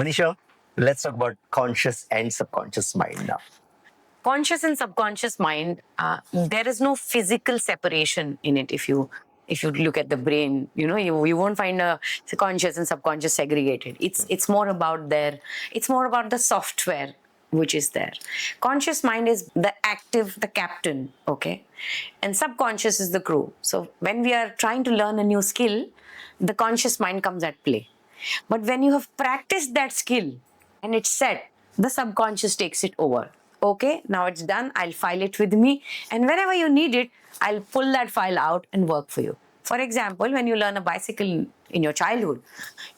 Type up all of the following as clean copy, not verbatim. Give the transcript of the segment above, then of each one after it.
Manisha, let's talk about conscious and subconscious mind now. Conscious and subconscious mind, there is no physical separation in it. If you look at the brain, you won't find a conscious and subconscious segregated. It's more about it's more about the software which is there. Conscious mind is the active, the captain, okay, and subconscious is the crew. So when we are trying to learn a new skill, the conscious mind comes at play. But when you have practiced that skill and it's set, the subconscious takes it over. Okay, now it's done. I'll file it with me. And whenever you need it, I'll pull that file out and work for you. For example, when you learn a bicycle in your childhood,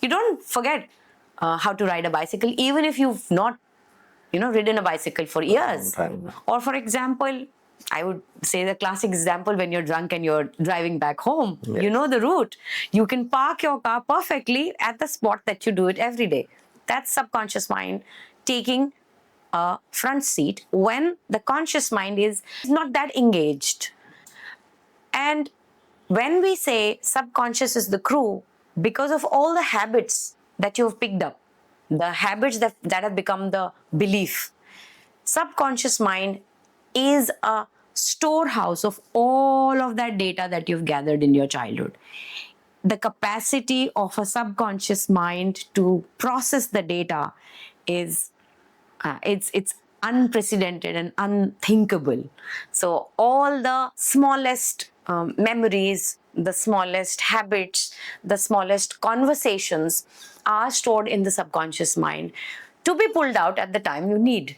you don't forget how to ride a bicycle, even if you've not, ridden a bicycle for years. Or for example, I would say the classic example when you're drunk and you're driving back home. Yes. You know the route. You can park your car perfectly at the spot that you do it every day. That's subconscious mind taking a front seat when the conscious mind is not that engaged. And when we say subconscious is the crew, because of all the habits that you've picked up, the habits that have become the belief, subconscious mind is a storehouse of all of that data that you've gathered in your childhood. The capacity of a subconscious mind to process the data is it's unprecedented and unthinkable. So all the smallest memories, the smallest habits, the smallest conversations are stored in the subconscious mind to be pulled out at the time you need.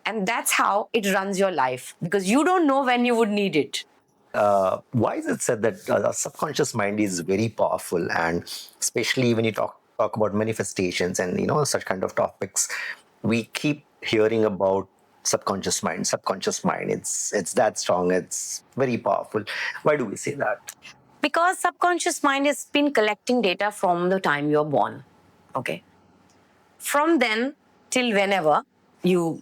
And that's how it runs your life, because you don't know when you would need it. Why is it said that subconscious mind is very powerful, and especially when you talk about manifestations and such kind of topics, we keep hearing about subconscious mind. Subconscious mind, it's that strong. It's very powerful. Why do we say that? Because subconscious mind has been collecting data from the time you're born. Okay. From then till whenever you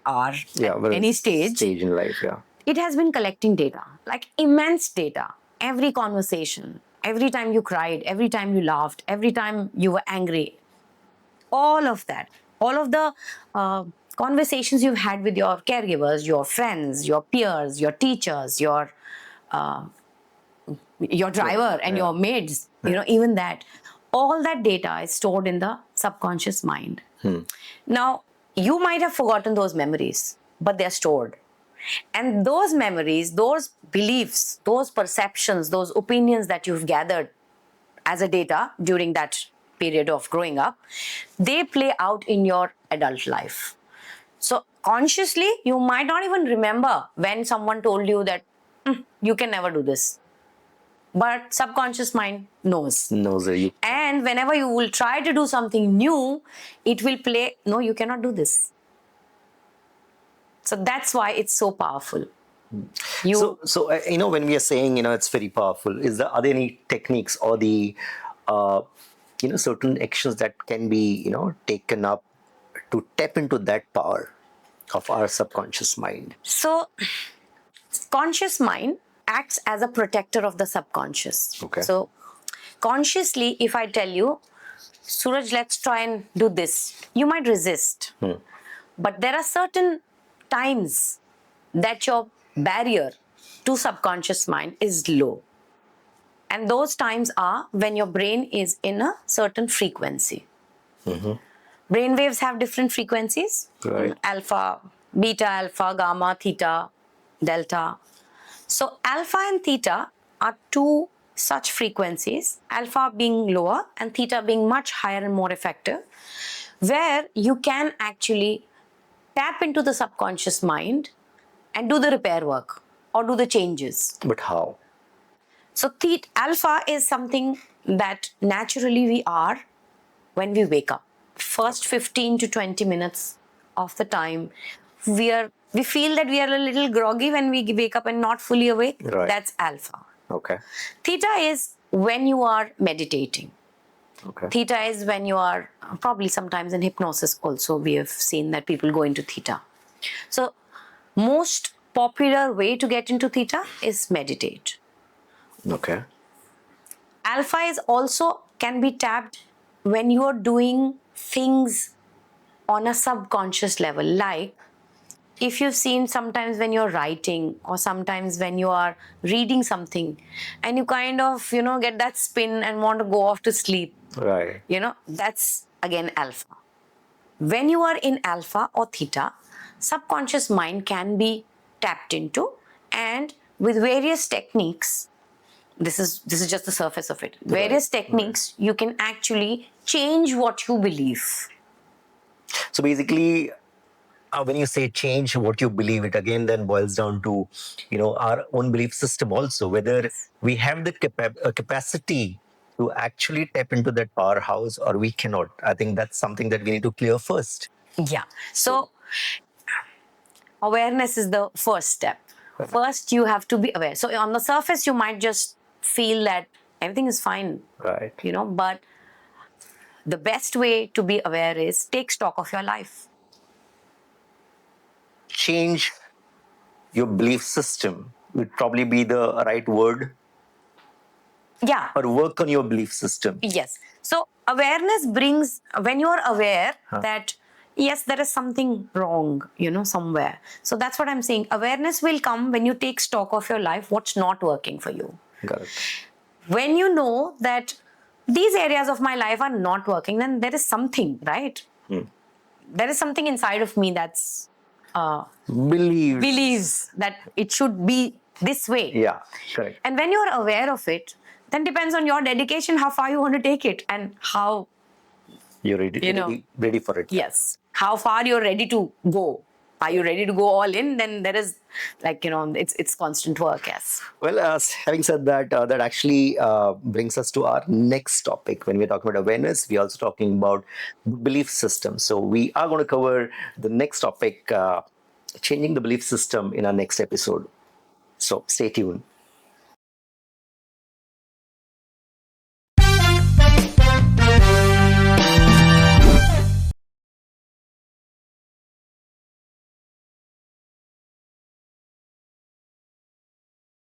are at any stage in life, yeah. It has been collecting data, like immense data. Every conversation, every time you cried, every time you laughed, every time you were angry, all of that, all of the conversations you've had with your caregivers, your friends, your peers, your teachers, your driver and your maids, even that, all that data is stored in the subconscious mind. Now, you might have forgotten those memories, but they're stored. And those memories, those beliefs, those perceptions, those opinions that you've gathered as a data during that period of growing up, they play out in your adult life. So consciously, you might not even remember when someone told you that you can never do this. But subconscious mind knows. And whenever you will try to do something new, it will play, no, you cannot do this. So that's why it's so powerful. So when we are saying, it's very powerful, are there any techniques or the, certain actions that can be, taken up to tap into that power of our subconscious mind? So, conscious mind acts as a protector of the subconscious. Okay. So, consciously, if I tell you, Suraj, let's try and do this, you might resist. But there are certain times that your barrier to subconscious mind is low. And those times are when your brain is in a certain frequency. Brain waves have different frequencies. Right. Alpha, beta, alpha, gamma, theta, delta. So alpha and theta are two such frequencies, alpha being lower and theta being much higher and more effective, where you can actually tap into the subconscious mind and do the repair work or do the changes. But how? So alpha is something that naturally we are when we wake up. First 15 to 20 minutes of the time, we feel that we are a little groggy when we wake up and not fully awake. Right. That's alpha. Okay. Theta is when you are meditating. Okay. Theta is when you are, probably sometimes in hypnosis also, we have seen that people go into theta. So most popular way to get into theta is meditate. Okay. Alpha is also can be tapped when you are doing things on a subconscious level, like if you've seen sometimes when you're writing or sometimes when you are reading something and you kind of, get that spin and want to go off to sleep, Right. that's again alpha. When you are in alpha or theta, subconscious mind can be tapped into, and with various techniques, this is just the surface of it. Various techniques, you can actually change what you believe. So basically, when you say change what you believe, it again then boils down to, our own belief system also, whether we have the capacity to actually tap into that powerhouse or we cannot. I think that's something that we need to clear first. Yeah. So awareness is the first step. First, you have to be aware. So on the surface, you might just feel that everything is fine, Right. but the best way to be aware is take stock of your life. Change your belief system would probably be the right word, Yeah. or work on your belief system. Yes. So awareness brings, when you're aware that yes, there is something wrong, somewhere. So that's what I'm saying. Awareness will come when you take stock of your life, what's not working for you. Got it. When you know that these areas of my life are not working, then there is something, right? There is something inside of me that's believes that it should be this way. Yeah, correct. And when you're aware of it, then depends on your dedication, how far you want to take it and how, You're ready for it. yes, how far you're ready to go. Are you ready to go all in? Then there is, it's constant work, yes. Well, having said that, that actually brings us to our next topic. When we're talking about awareness, we're also talking about belief system. So we are going to cover the next topic, changing the belief system, in our next episode. So stay tuned.